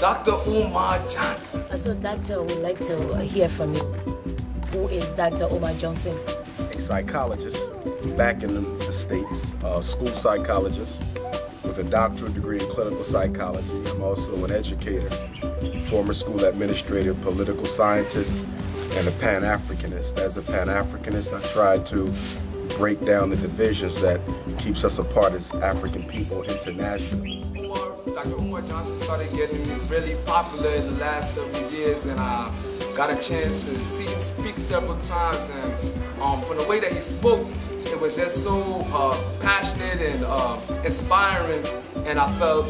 Dr. Umar Johnson. So, Doctor, would like to hear from you. Who is Dr. Umar Johnson? A psychologist back in the States, a school psychologist with a doctorate degree in clinical psychology. I'm also an educator, former school administrator, political scientist, and a Pan-Africanist. As a Pan-Africanist, I try to break down the divisions that keeps us apart as African people internationally. Dr. Umar Johnson started getting really popular in the last several years, and I got a chance to see him speak several times, and from the way that he spoke, it was just so passionate and inspiring, and I felt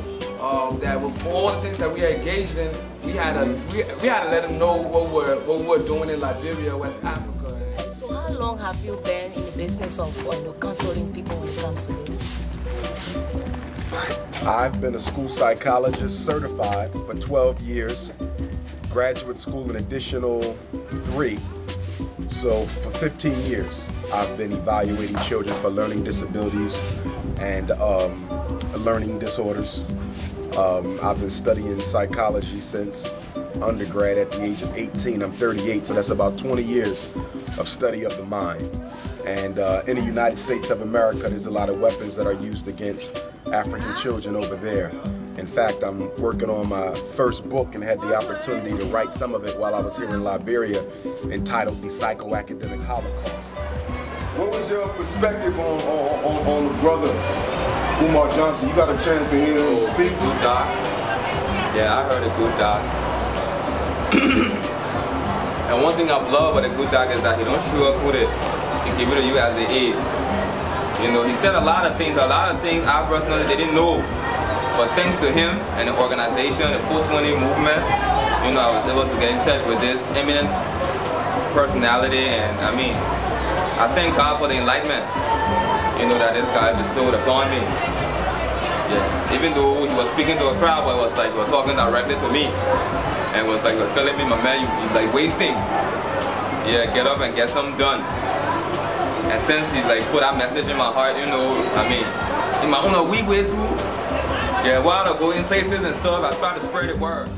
that with all the things that we are engaged in, we had to let him know what we're doing in Liberia, West Africa. So how long have you been in the business of counseling people when it comes to this? I've been a school psychologist certified for 12 years, graduate school an additional 3. So for 15 years, I've been evaluating children for learning disabilities and learning disorders. I've been studying psychology since undergrad at the age of 18. I'm 38, so that's about 20 years of study of the mind. And in the United States of America, there's a lot of weapons that are used against African children over there. In fact, I'm working on my first book and had the opportunity to write some of it while I was here in Liberia, entitled The Psychoacademic Holocaust. What was your perspective on the brother, Umar Johnson? You got a chance to hear him speak? Good doc. Yeah, I heard a good doc. And one thing I've loved about a good doc is that he don't sugarcoat it. He give it to you as it is. You know, he said a lot of things I personally didn't know. But thanks to him and the organization, the 420 movement, you know, I was able to get in touch with this eminent personality, and I mean, I thank God for the enlightenment, you know, that this guy bestowed upon me. Yeah. Even though he was speaking to a crowd, but it was like he was talking directly to me, and was like, he was telling me, my man, you like wasting. Yeah, get up and get something done. And since he like put that message in my heart, you know, I mean, in my own weak way too. Yeah, while I go in places and stuff, I try to spread the word.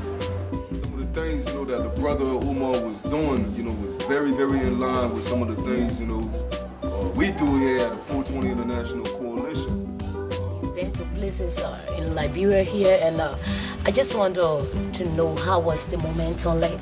Some of the things, you know, that the brother Umar was doing, you know, was very, very in line with some of the things, you know, we do here at the 420 International Coalition. Been to places in Liberia here, and I just want to know how was the momentum like,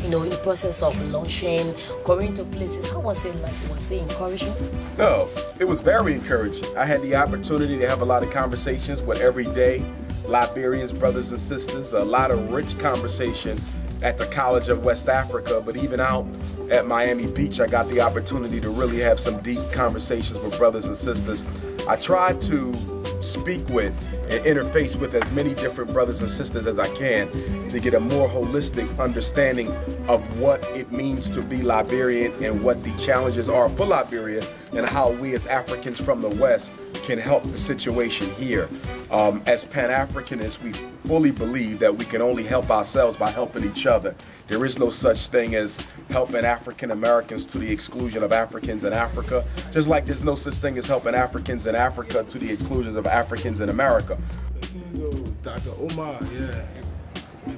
you know, in the process of launching, going to places. How was it like? Was it encouraging? No, it was very encouraging. I had the opportunity to have a lot of conversations with everyday Liberians, brothers and sisters, a lot of rich conversation at the College of West Africa, but even out at Miami Beach, I got the opportunity to really have some deep conversations with brothers and sisters. I tried to speak with and interface with as many different brothers and sisters as I can to get a more holistic understanding of what it means to be Liberian and what the challenges are for Liberia and how we as Africans from the West can help the situation here. As Pan-Africanists, we fully believe that we can only help ourselves by helping each other. There is no such thing as helping African Americans to the exclusion of Africans in Africa, just like there's no such thing as helping Africans in Africa to the exclusion of Africans in America. Dr. Umar, yeah.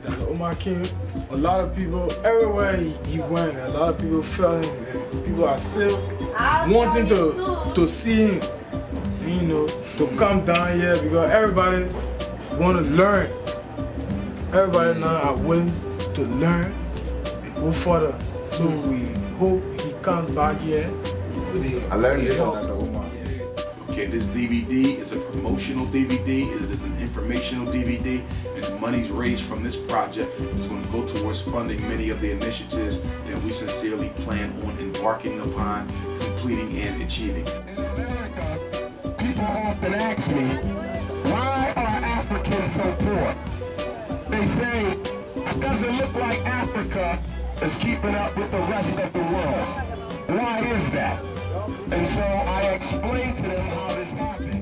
Dr. Umar came, a lot of people, everywhere he went, a lot of people felt him, and people are still wanting to see him, you know, to come down here, because everybody want to learn. Everybody now are willing to learn and go further. So we hope he comes back here with the I learned this from Dr. Umar. Okay, this DVD is a promotional DVD, it is an informational DVD, and the monies raised from this project is going to go towards funding many of the initiatives that we sincerely plan on embarking upon, completing, and achieving. In America, people often ask me, why are Africans so poor? They say, it doesn't look like Africa is keeping up with the rest of the world. Why is that? And so I explain to them how this happens.